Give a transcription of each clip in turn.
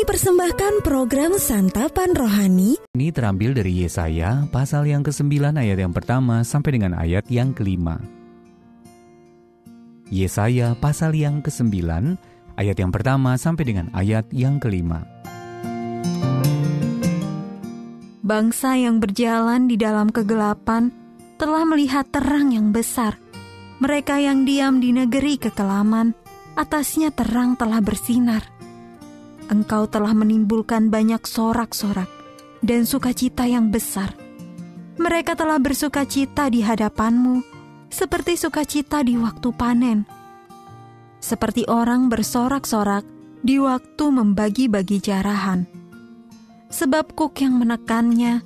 dipersembahkan program Santapan Rohani. Ini terambil dari Yesaya pasal yang ke-9 ayat yang pertama sampai dengan ayat yang ke-5. Yesaya pasal yang ke-9 ayat yang pertama sampai dengan ayat yang ke-5. Bangsa yang berjalan di dalam kegelapan telah melihat terang yang besar. Mereka yang diam di negeri kekelaman, atasnya terang telah bersinar. Engkau telah menimbulkan banyak sorak-sorak dan sukacita yang besar. Mereka telah bersukacita di hadapanmu, seperti sukacita di waktu panen. Seperti orang bersorak-sorak di waktu membagi-bagi jarahan. Sebab kuk yang menekannya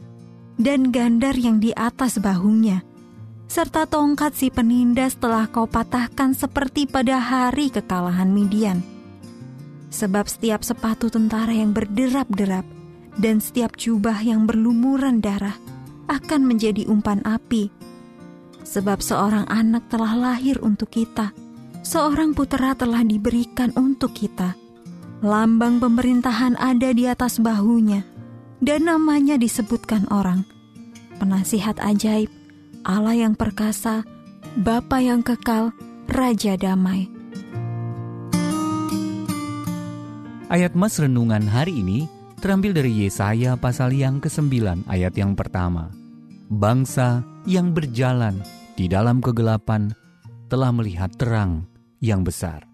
dan gandar yang di atas bahunya, serta tongkat si penindas telah kau patahkan seperti pada hari kekalahan Midian. Sebab setiap sepatu tentara yang berderap-derap dan setiap jubah yang berlumuran darah akan menjadi umpan api. Sebab seorang anak telah lahir untuk kita, seorang putera telah diberikan untuk kita. Lambang pemerintahan ada di atas bahunya, dan namanya disebutkan orang, Penasihat Ajaib, Allah yang perkasa, Bapa yang kekal, Raja Damai. Ayat Mas renungan hari ini terambil dari Yesaya pasal yang ke-9 ayat yang pertama. Bangsa yang berjalan di dalam kegelapan telah melihat terang yang besar.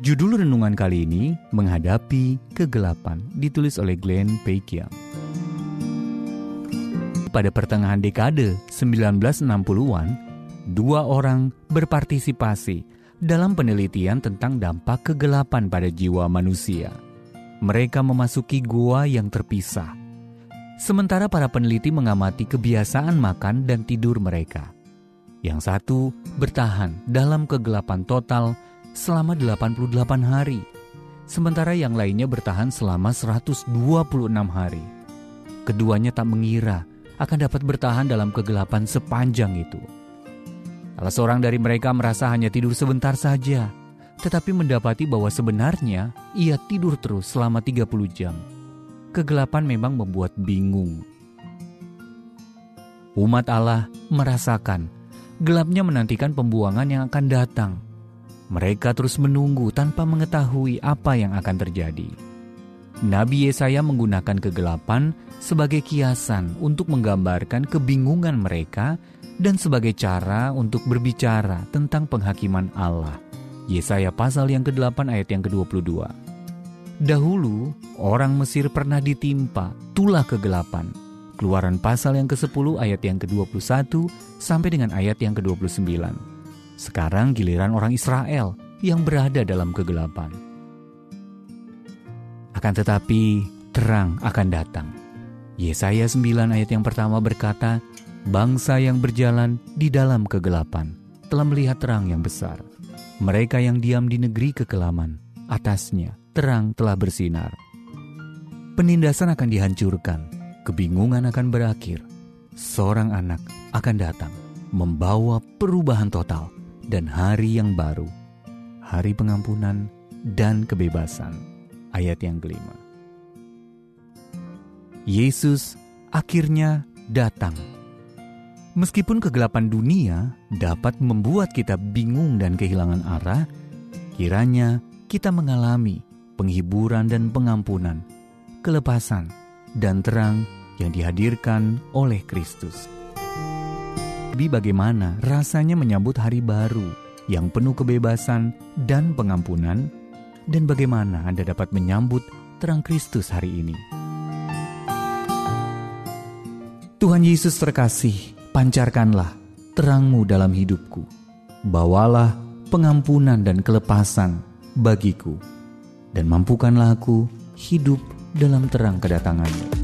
Judul renungan kali ini menghadapi kegelapan, ditulis oleh Glenn Peikiam. Pada pertengahan dekade 1960-an, 2 orang berpartisipasi dalam penelitian tentang dampak kegelapan pada jiwa manusia. Mereka memasuki gua yang terpisah. Sementara para peneliti mengamati kebiasaan makan dan tidur mereka. Yang satu bertahan dalam kegelapan total selama 88 hari, sementara yang lainnya bertahan selama 126 hari. Keduanya tak mengira akan dapat bertahan dalam kegelapan sepanjang itu. Salah seorang dari mereka merasa hanya tidur sebentar saja, tetapi mendapati bahwa sebenarnya ia tidur terus selama 30 jam. Kegelapan memang membuat bingung. Umat Allah merasakan gelapnya menantikan pembuangan yang akan datang. Mereka terus menunggu tanpa mengetahui apa yang akan terjadi. Nabi Yesaya menggunakan kegelapan sebagai kiasan untuk menggambarkan kebingungan mereka dan sebagai cara untuk berbicara tentang penghakiman Allah. Yesaya pasal yang ke-8 ayat yang ke-22. Dahulu, orang Mesir pernah ditimpa tulah kegelapan. Keluaran pasal yang ke-10 ayat yang ke-21 sampai dengan ayat yang ke-29. Sekarang giliran orang Israel yang berada dalam kegelapan. Akan tetapi, terang akan datang. Yesaya 9 ayat yang pertama berkata, bangsa yang berjalan di dalam kegelapan telah melihat terang yang besar. Mereka yang diam di negeri kekelaman, atasnya terang telah bersinar. Penindasan akan dihancurkan, kebingungan akan berakhir. Seorang anak akan datang, membawa perubahan total dan hari yang baru, hari pengampunan dan kebebasan. Ayat yang kelima. Yesus akhirnya datang. Meskipun kegelapan dunia dapat membuat kita bingung dan kehilangan arah, kiranya kita mengalami penghiburan dan pengampunan, kelepasan dan terang yang dihadirkan oleh Kristus. Bagaimana rasanya menyambut hari baru yang penuh kebebasan dan pengampunan, dan bagaimana Anda dapat menyambut terang Kristus hari ini? Tuhan Yesus terkasih, pancarkanlah terang-Mu dalam hidupku. Bawalah pengampunan dan kelepasan bagiku, dan mampukanlah aku hidup dalam terang kedatangan-Mu.